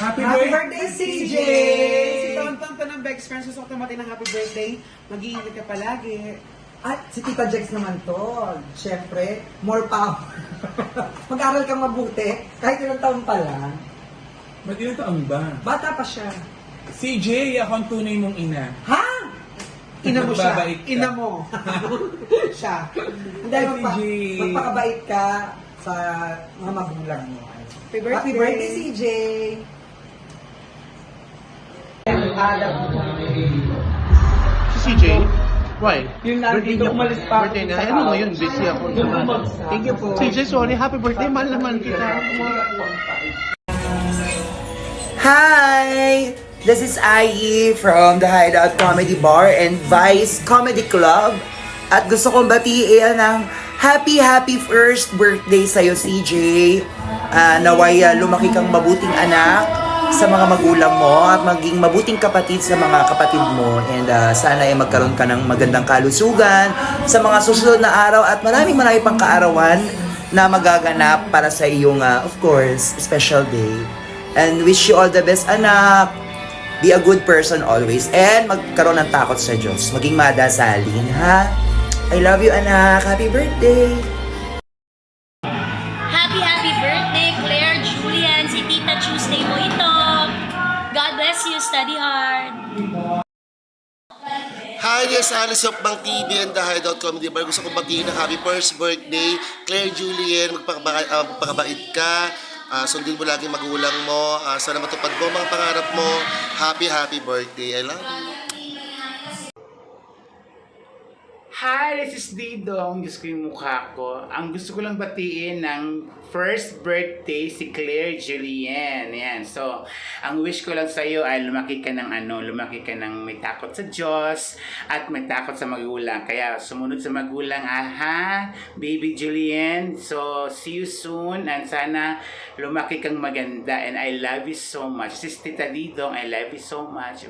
Happy birthday, CJ! Si Tonton to ng Bex Friends. Gusto ko tumati ng happy birthday. Mag-iingat ka palagi. At si Tita Jex naman to. Siyempre, more power. Mag-aral kang mabuti. Kahit ilang taon pa lang. Mag-ilang taon ba? Bata pa siya. CJ, ako ang tunay mong ina. Ha? Ina mo siya. Magbabait ka. Ina mo. Siya. Hindi, Ay, CJ. magpakabait ka sa mga magulang mo. Happy birthday, CJ! Si CJ? Why? Yung nandito, umalis pa. Birthday na. Ano ngayon? Busy ako. Thank you po. CJ, sorry. Happy birthday. Mahal naman kita. Hi! This is IE from the Hideout Comedy Bar and Vice Comedy Club. At gusto kong batiin ng happy first birthday sa'yo, CJ. Naway lumaki kang mabuting anak sa mga magulang mo at maging mabuting kapatid sa mga kapatid mo. And sana ay magkaroon ka ng magandang kalusugan sa mga susunod na araw at marami pang kaarawan na magaganap para sa iyong, of course, special day. And wish you all the best, anak. Be a good person always. And magkaroon ng takot sa Diyos. Maging madasalin, ha? I love you, anak. Happy birthday. Happy birthday, Claire Julian. Si Tita Tuesday mo ito. God bless you. Study hard. Hi, this is Alice of Bang TV and the Hideout Comedy Bar. Gusto kong batiin ng happy first birthday. Claire Julian, magpakabait ka. Sundin mo lagi magulang mo. Sana matupad mo mga pangarap mo. Happy birthday. I love you. Hi, this is Didong. Diyos ko yung mukha ko. Ang gusto ko lang batiin ng first birthday si Claire Julian. Yan. So, ang wish ko lang sa'yo ay lumaki ka ng may takot sa Diyos at may takot sa magulang. Kaya sumunod sa magulang, aha, baby Julian. So, see you soon and sana lumaki kang maganda and I love you so much. Sis Tita Didong, I love you so much.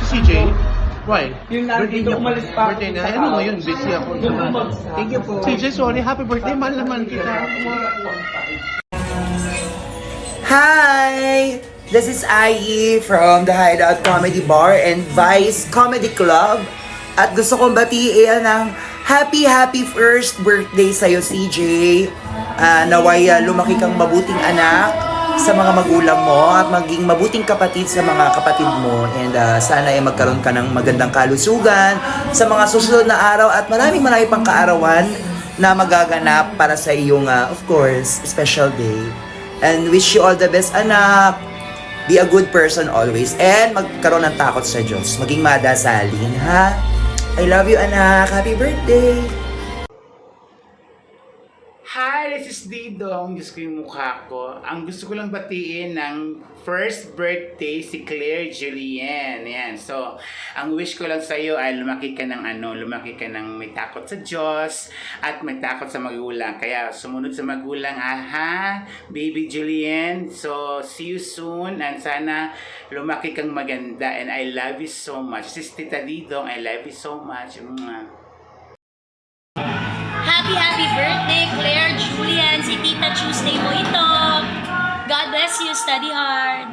Si CJ? Why? Yung nandito, umalis pa. Birthday na. Ano ngayon? Busy ako. Thank you po. CJ, sorry. Happy birthday. Mahal naman kita. Hi! This is IE from the Hideout Comedy Bar and Vice Comedy Club. At gusto kong batiin ng happy first birthday sa'yo, CJ. Naway lumaki kang mabuting anak sa mga magulang mo at maging mabuting kapatid sa mga kapatid mo. And sana ay magkaroon ka ng magandang kalusugan sa mga susunod na araw at marami pang kaarawan na magaganap para sa iyong, of course, special day. And wish you all the best, anak. Be a good person always. And magkaroon ng takot sa Diyos. Maging madasalin, ha? I love you, anak. Happy birthday. Hi, this is Didong. Diyos ko yung mukha ko. Ang gusto ko lang batiin ng first birthday si Claire Julian. Yan. So, ang wish ko lang sa'yo ay lumaki ka ng may takot sa Diyos at may takot sa magulang. Kaya sumunod sa magulang, aha, baby Julian. So, see you soon and sana lumaki kang maganda and I love you so much. Sis Tita Didong, I love you so much. Happy birthday, Claire Julian. Si Tita Tuesday mo ito. God bless you. Study hard.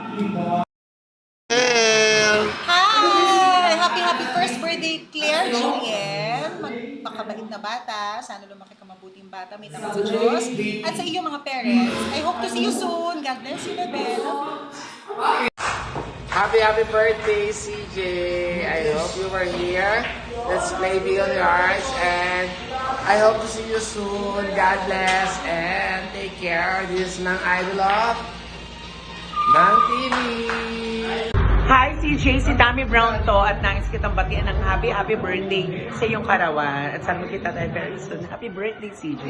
Hi! Happy first birthday, Claire Julian. Magpakabait na bata. Sana lumaki ka mabuting bata. May takot sa Diyos. At sa iyong mga parents. I hope to see you soon. God bless you, Bebe. Happy birthday, CJ. I hope you were here. Let's play Beyond Your Hearts and I hope to see you soon. God bless and take care. This is Mang Idol of Mang TV. Hi, CJ, si Tammy Brown to at nais kitang batian ng happy birthday sa iyong karawan at sana kita tayo very soon. Happy birthday, CJ.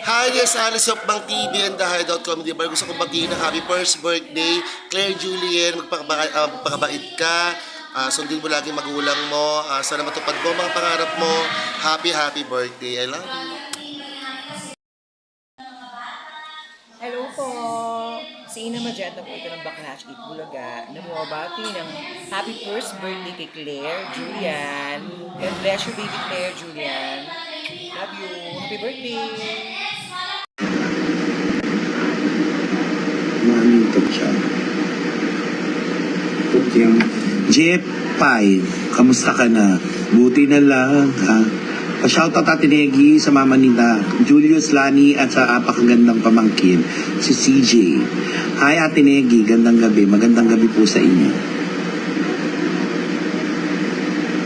Hi, this is Alice of Bang TV and the Hideout Comedy Bar. Gusto kong batiin ng happy first birthday. Claire Julian, magpakabait ka. Sundin mo lagi magulang mo. Sana matupad mo mga pangarap mo. Happy birthday. I love you. Hello po! Si Ina Magenta po ito ng Baclash Eat Bulaga na bumabati ng happy first birthday kay Claire Julian. God bless you, baby Claire Julian. Love you. Happy birthday! Mamintot siya. Putyang Jeff Pai, kamusta ka na? Buti na lang, ha? Pa-shoutout Ate Negi sa mama nila, Julius, Lani, at sa apakagandang pamangkin, si CJ. Hi Ate Negi, gandang gabi. Magandang gabi po sa inyo.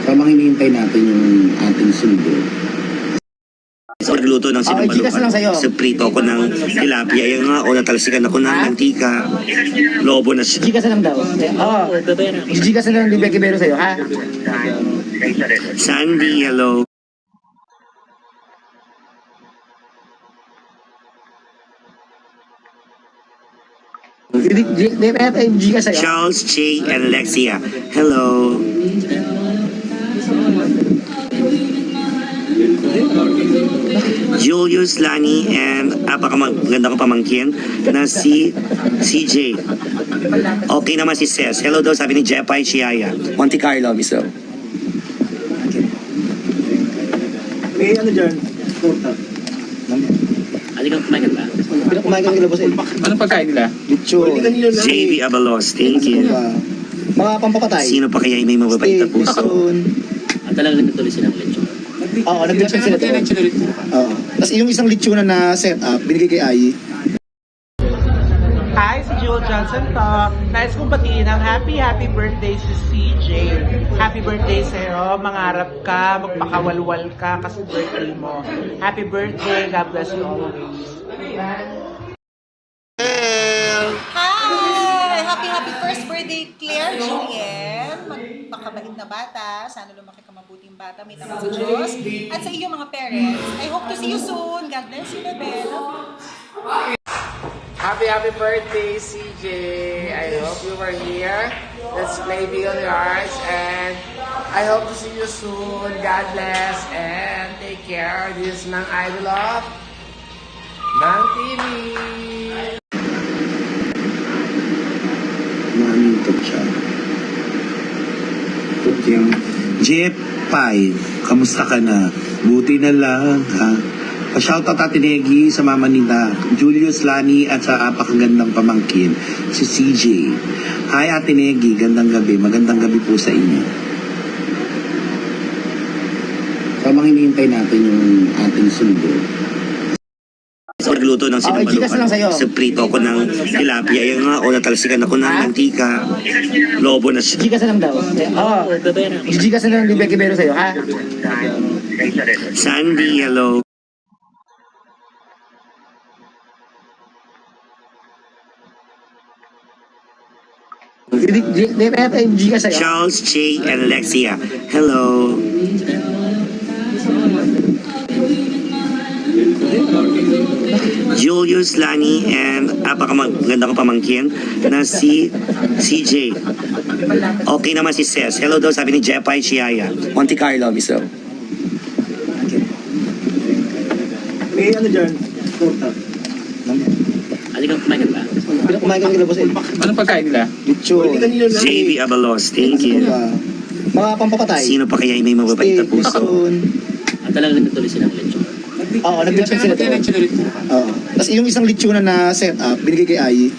Tamang hinihintay natin yung ating sundo. So, nagluto ng sinabalukan. So, prito ko ng tilapia. Yung nga, o natalsikan ako ng mantika. Lobo na siya. Gigas na lang daw. Oo. Gigas na lang ni Becky Bero sa'yo, ha? Sandy, hello. Gigas sa'yo. Charles, Jay, and Lexia. Hello. Julius, Lani, and apakaganda ko pamangkin na si CJ. Okay naman si Ses. Hello daw, sabi ni Jepay Chiaya. Monte Carlo, miso. May ano dyan? Halika, kumain ka ba? Kumain kami labas eh. Anong pagkain nila? Lechon. JB Abalos, thank you. Mga pampapatay. Sino pa kaya may mababait na puso? At talagang nagtuloy silang lechon. Oo, nag-lechon sila to. Oo. Tapos yung isang lechonan na setup, binigay kay Ai. Hi, si Jewel Johnson to. Nais kong batiin ang happy birthday si CJ. Happy birthday sa'yo. Mangarap ka, magpakawalwal ka kasi birthday mo. Happy birthday. God bless you always. Hi! Happy first birthday, Claire Julien. Magpakabait na bata. Sana lumaki ka mabuting bata. May takot sa Diyos. At sa iyong mga parents, I hope to see you soon. God bless you, Bebe. Happy birthday, CJ. I hope you were here. Let's play Beyond Your Hearts. And I hope to see you soon. God bless and take care. This is Mang Idol of Mang TV. Mamintot siya. Putyang Jeff Pai, kamusta ka na? Buti na lang, ha? Pa-shoutout Ate Negi sa mama nila, Julius, Lani, at sa apakagandang pamangkin, si CJ. Hi Ate Negi, gandang gabi. Magandang gabi po sa inyo. Tamang hinihintay natin yung ating sundo. So, nagluto ng sinabalukan. So, prito ko ng tilapia. Yung nga, o natalsikan ako ng mantika. Lobo na siya. Gigas na lang daw. Oo. Gigas na lang ni Becky Bero sa'yo, ha? Sandy, hello. Gigas sa'yo. Charles, Jay, and Lexia. Hello. Julius, Lani, and apakaganda ko pamangkin na si CJ. Okay naman si Ses. Hello daw, sabi ni Jepay Chiaya. Monte Carlo, miso. May ano dyan? Halika, kumain ka ba? Kumain kami labas eh. Anong pagkain nila? Lechon. JB Abalos, thank you. Mga pampapatay. Sino pa kaya may mababait na puso? Lechon. At talagang nagtuloy silang lechon. Oo, nag-lechon sila to. Oo. Tapos yung isang lechonan na setup, binigay kay Ai.